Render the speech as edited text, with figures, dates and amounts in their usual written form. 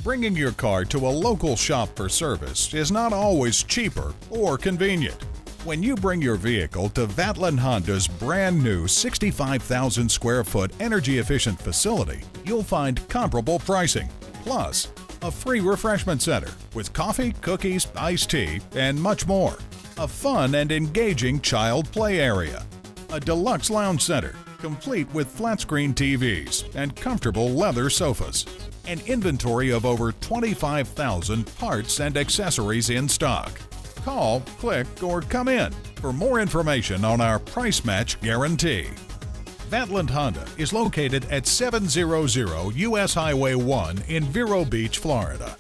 Bringing your car to a local shop for service is not always cheaper or convenient. When you bring your vehicle to Vatland Honda's brand new 65,000 square foot energy efficient facility, you'll find comparable pricing, plus a free refreshment center with coffee, cookies, iced tea, and much more. A fun and engaging child play area. A deluxe lounge center, complete with flat screen TVs and comfortable leather sofas. An inventory of over 25,000 parts and accessories in stock. Call, click, or come in for more information on our price match guarantee. Vatland Honda is located at 700 US Highway 1 in Vero Beach, Florida.